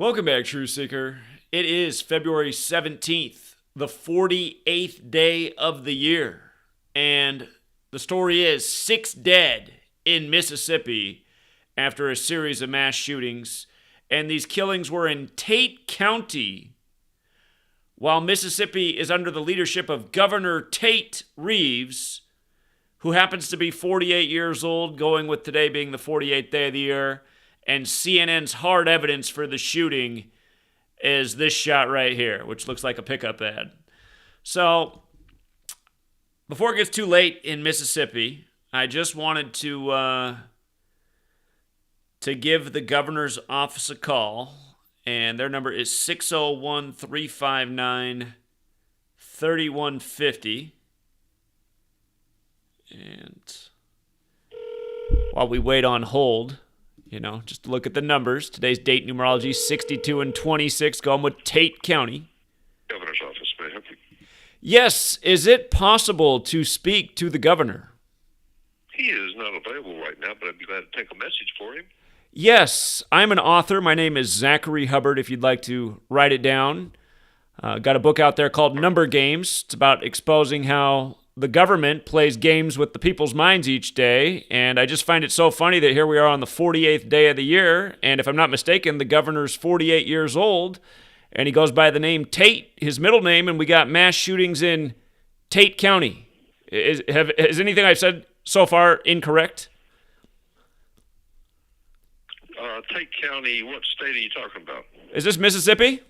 Welcome back, True Seeker. It is February 17th, the 48th day of the year. And the story is 6 dead in Mississippi after a series of mass shootings. And these killings were in Tate County, while Mississippi is under the leadership of Governor Tate Reeves, who happens to be 48 years old, going with today being the 48th day of the year. And CNN's hard evidence for the shooting is this shot right here, which looks like a pickup ad. So, before it gets too late in Mississippi, I just wanted to give the governor's office a call, and their number is 601-359-3150. And while we wait on hold, just to look at the numbers. Today's date numerology, 62 and 26, going with Tate County. Governor's office, may I help you? Yes, is it possible to speak to the governor? He is not available right now, but I'd be glad to take a message for him. Yes, I'm an author. My name is Zachary Hubbard, if you'd like to write it down. Got a book out there called Number Games. It's about exposing how the government plays games with the people's minds each day, and I just find it so funny that here we are on the 48th day of the year, and if I'm not mistaken, the governor's 48 years old, and he goes by the name Tate, his middle name, and we got mass shootings in Tate County. Is anything I've said so far incorrect? Tate County, what state are you talking about? Is this Mississippi?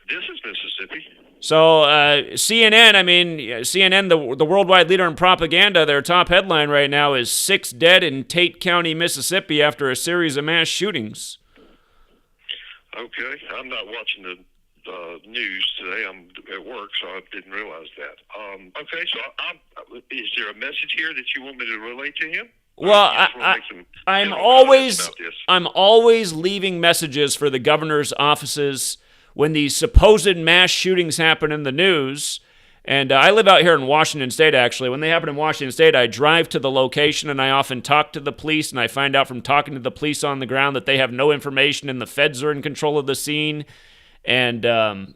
This is Mississippi. So CNN, the worldwide leader in propaganda, their top headline right now is 6 dead in Tate County, Mississippi after a series of mass shootings. Okay, I'm not watching the news today. I'm at work, so I didn't realize that. Okay, so is there a message here that you want me to relay to him? Well, I'm always leaving messages for the governor's offices when these supposed mass shootings happen in the news. And I live out here in Washington State, actually. When they happen in Washington State, I drive to the location, and I often talk to the police, and I find out from talking to the police on the ground that they have no information, and the feds are in control of the scene. And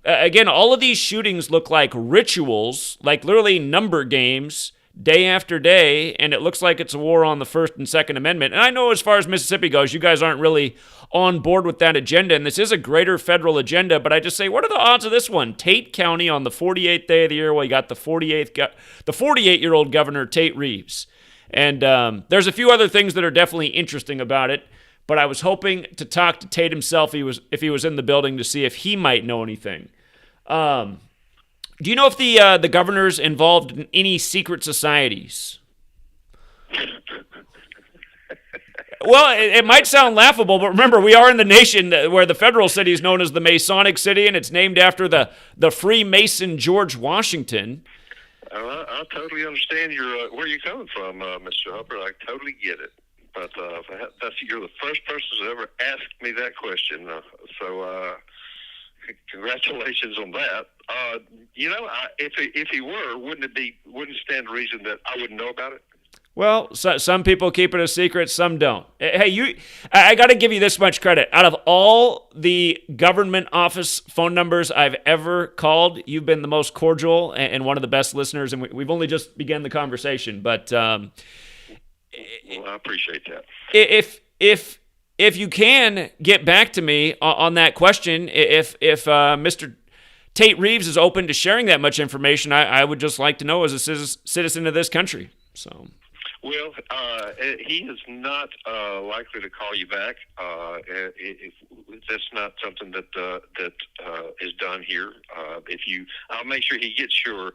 again, all of these shootings look like rituals, like literally number games, day after day, and it looks like it's a war on the First and Second Amendment. And I know as far as Mississippi goes, you guys aren't really on board with that agenda, and this is a greater federal agenda, but I just say, what are the odds of this one? Tate County on the 48th day of the year, well, you got the 48-year-old Governor Tate Reeves. And there's a few other things that are definitely interesting about it, but I was hoping to talk to Tate himself if he was in the building to see if he might know anything. Do you know if the governor's involved in any secret societies? Well, it might sound laughable, but remember, we are in the nation where the federal city is known as the Masonic City, and it's named after the Freemason George Washington. I totally understand where you're coming from, Mr. Hubbard. I totally get it. But you're the first person who's ever asked me that question. Congratulations on that. If he were, wouldn't stand to reason that I wouldn't know about it? Well, some people keep it a secret, some don't. Hey, I got to give you this much credit. Out of all the government office phone numbers I've ever called, you've been the most cordial and one of the best listeners, and we've only just begun the conversation. But well, I appreciate that. If you can get back to me on that question, if Mr. Tate Reeves is open to sharing that much information, I would just like to know as a citizen of this country. So. Well, he is not likely to call you back. That's not something that is done here. I'll make sure he gets your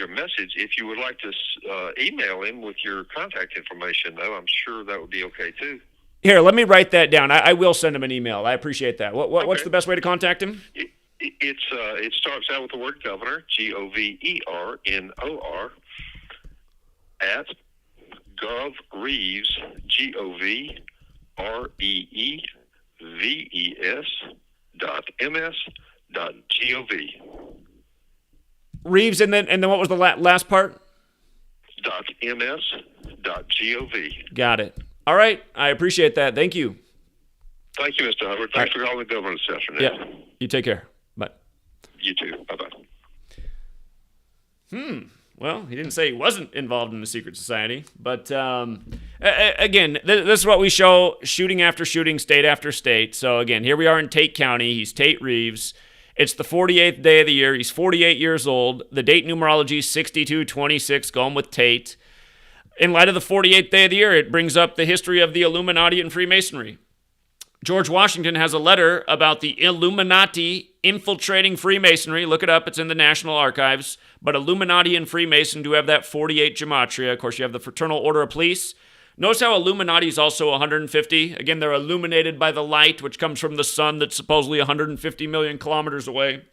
message. If you would like to email him with your contact information, though, I'm sure that would be okay too. Here, let me write that down. I will send him an email. I appreciate that. What's the best way to contact him? It starts out with the word governor, GOVERNOR, at GovReeves, GOVREEVES.ms.gov. Reeves, and then what was the last part? .ms.gov. Got it. All right. I appreciate that. Thank you. Thank you, Mr. Hubbard. Thanks for calling the governor this afternoon. Yeah. You take care. Bye. You too. Bye-bye. Well, he didn't say he wasn't involved in the secret society, but again, this is what we show: shooting after shooting, state after state. So again, here we are in Tate County. He's Tate Reeves. It's the 48th day of the year. He's 48 years old. The date numerology is 6226, going with Tate. In light of the 48th day of the year, it brings up the history of the Illuminati and Freemasonry. George Washington has a letter about the Illuminati infiltrating Freemasonry. Look it up. It's in the National Archives. But Illuminati and Freemason do have that 48 gematria. Of course, you have the Fraternal Order of Police. Notice how Illuminati is also 150. Again, they're illuminated by the light, which comes from the sun that's supposedly 150 million kilometers away.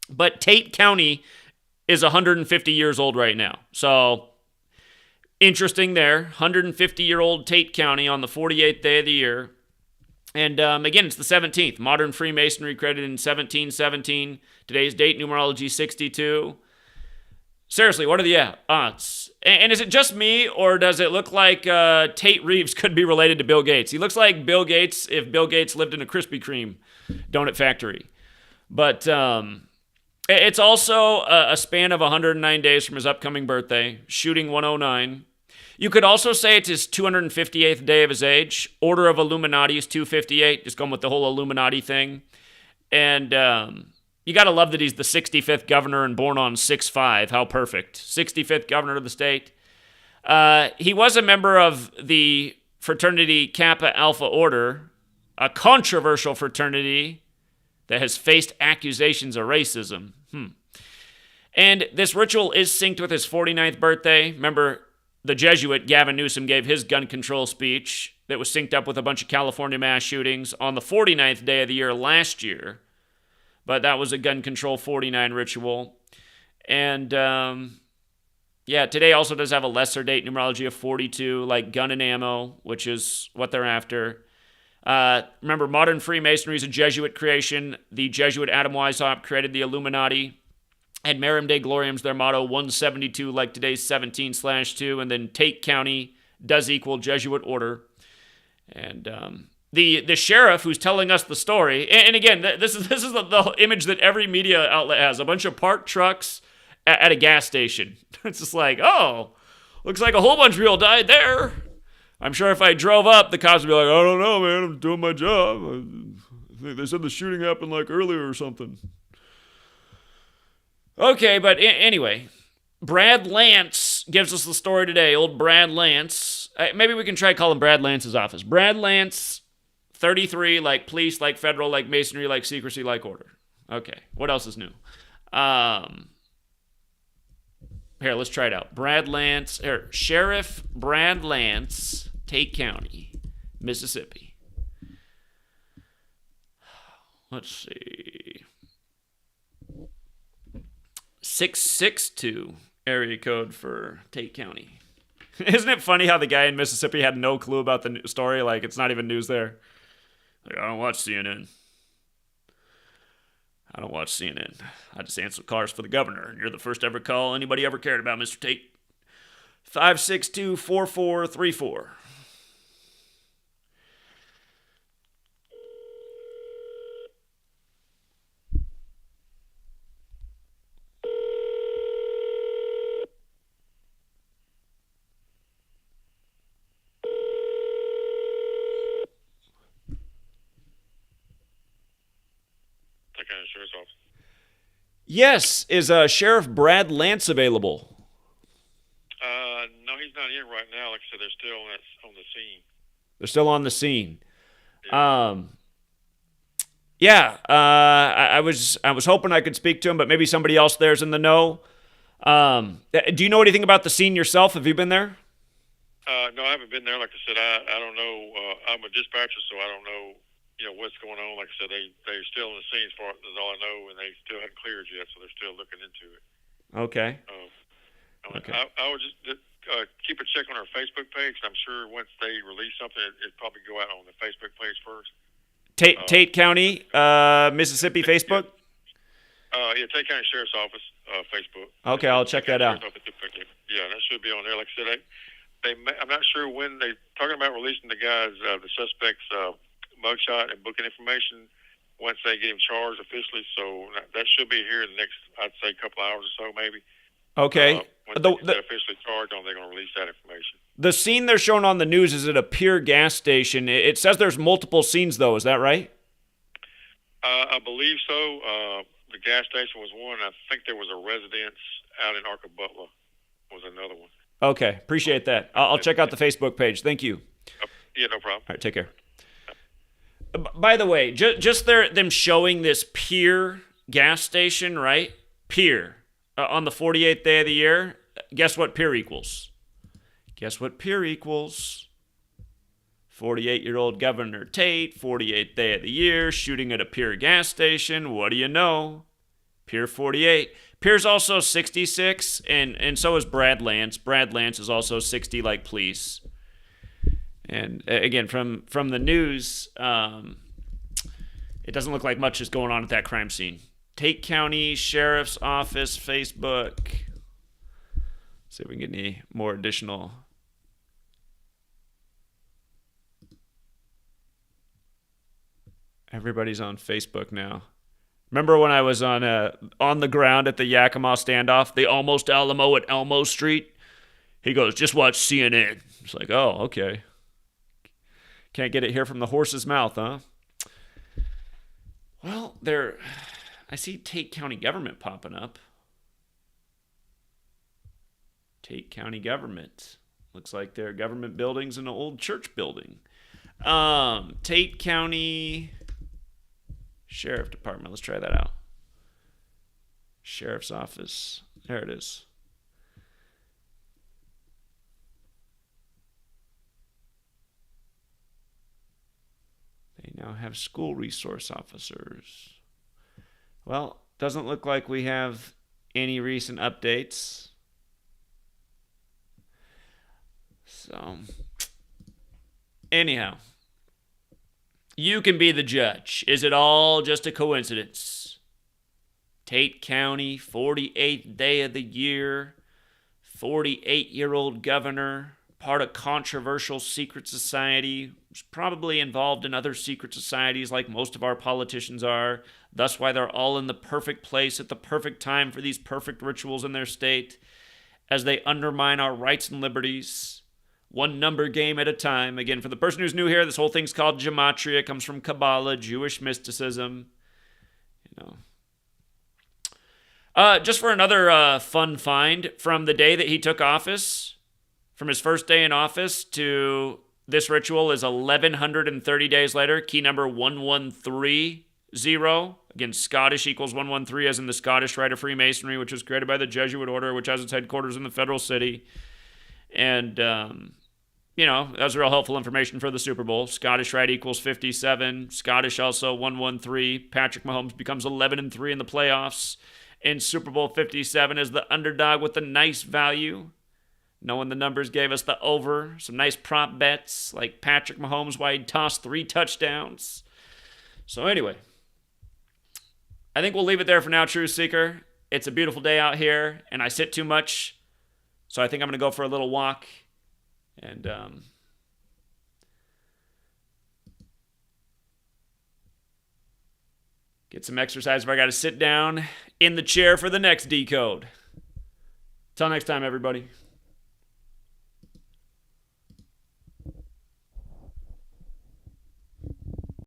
But Tate County is 150 years old right now. So, interesting there. 150-year-old Tate County on the 48th day of the year. And again, it's the 17th. Modern Freemasonry credited in 1717. Today's date, numerology 62. Seriously, what are the odds? And is it just me, or does it look like Tate Reeves could be related to Bill Gates? He looks like Bill Gates if Bill Gates lived in a Krispy Kreme donut factory. But it's also a span of 109 days from his upcoming birthday, shooting 109. You could also say it's his 258th day of his age. Order of Illuminati is 258, just going with the whole Illuminati thing. And you got to love that he's the 65th governor and born on 6/5. How perfect. 65th governor of the state. He was a member of the fraternity Kappa Alpha Order, a controversial fraternity that has faced accusations of racism. And this ritual is synced with his 49th birthday. Remember, the Jesuit Gavin Newsom gave his gun control speech that was synced up with a bunch of California mass shootings on the 49th day of the year last year. But that was a gun control 49 ritual. And, today also does have a lesser date numerology of 42, like gun and ammo, which is what they're after. Remember, modern Freemasonry is a Jesuit creation. The Jesuit Adam Weishaupt created the Illuminati. And Merum Dei Glorium's their motto, 172, like today's 17/2, and then Tate County does equal Jesuit order. And the sheriff who's telling us the story, and again, this is the image that every media outlet has, a bunch of parked trucks at a gas station. It's just like, oh, looks like a whole bunch of people died there. I'm sure if I drove up, the cops would be like, I don't know, man, I'm doing my job. I think they said the shooting happened like earlier or something. Okay, but anyway, Brad Lance gives us the story today. Old Brad Lance. Maybe we can try calling Brad Lance's office. Brad Lance, 33, like police, like federal, like masonry, like secrecy, like order. Okay, what else is new? Here, let's try it out. Brad Lance, Sheriff Brad Lance, Tate County, Mississippi. Let's see. 662 area code for Tate County. Isn't it funny how the guy in Mississippi had no clue about the story? Like, it's not even news there. Like, I don't watch CNN. I don't watch CNN. I just answer cars for the governor, and you're the first ever call anybody ever cared about, Mr. Tate. 562-4434. Yes, is Sheriff Brad Lance available? No, he's not in right now. Like I said, they're still on the scene. They're still on the scene. Yeah. I was hoping I could speak to him, but maybe somebody else there's in the know. Do you know anything about the scene yourself? Have you been there? No, I haven't been there. Like I said, I don't know. I'm a dispatcher, so I don't know. What's going on. Like I said, they're still in the scene as far as all I know, and they still haven't cleared yet, so they're still looking into it. Okay. Okay. I would just keep a check on our Facebook page. I'm sure once they release something, it'd probably go out on the Facebook page first. Tate County, Mississippi Facebook? Yeah, Tate County Sheriff's Office, Facebook. Okay, I'll check that out. Yeah, that should be on there. Like I said, I'm not sure when they're talking about releasing the guys, the suspects' mugshot and booking information once they get him charged officially. So that should be here in the next, I'd say, couple hours or so, maybe. Okay. When they get officially charged on, they're going to release that information. The scene they're showing on the news is at a Pier gas station. It says there's multiple scenes, though. Is that right? I believe so. The gas station was one. I think there was a residence out in Arca Butler was another one. Okay. Appreciate that. I'll check out the Facebook page. Thank you. Yeah, no problem. All right. Take care. By the way, just them showing this Pier gas station, right? Pier. On the 48th day of the year, guess what Pier equals? Guess what Pier equals? 48-year-old Governor Tate, 48th day of the year, shooting at a Pier gas station. What do you know? Pier 48. Pier's also 66, and so is Brad Lance. Brad Lance is also 60, like Please. And again, from the news, it doesn't look like much is going on at that crime scene. Tate County Sheriff's Office Facebook. See if we can get any more additional. Everybody's on Facebook now. Remember when I was on the ground at the Yakima standoff, the Almost Alamo at Elmo Street? He goes, just watch CNN. It's like, oh, okay. Can't get it here from the horse's mouth, huh? Well, I see Tate County government popping up. Tate County government. Looks like their government building's an old church building. Tate County Sheriff Department. Let's try that out. Sheriff's Office. There it is. They now have school resource officers. Well, doesn't look like we have any recent updates. So, anyhow, you can be the judge. Is it all just a coincidence? Tate County, 48th day of the year, 48-year-old governor, part of controversial secret society, was probably involved in other secret societies like most of our politicians are. That's why they're all in the perfect place at the perfect time for these perfect rituals in their state as they undermine our rights and liberties. One number game at a time. Again, for the person who's new here, this whole thing's called Gematria. It comes from Kabbalah, Jewish mysticism. Just for another fun find, from the day that he took office, from his first day in office to this ritual is 1,130 days later. Key number 1130. Again, Scottish equals 113, as in the Scottish Rite of Freemasonry, which was created by the Jesuit order, which has its headquarters in the federal city. And, that was real helpful information for the Super Bowl. Scottish Rite equals 57. Scottish also 113. Patrick Mahomes becomes 11-3 in the playoffs. And Super Bowl 57 is the underdog with a nice value. Knowing the numbers gave us the over. Some nice prop bets, like Patrick Mahomes, why he'd toss 3 touchdowns. So anyway, I think we'll leave it there for now, Truth Seeker. It's a beautiful day out here, and I sit too much, so I think I'm going to go for a little walk and get some exercise if I got to sit down in the chair for the next decode. Till next time, everybody.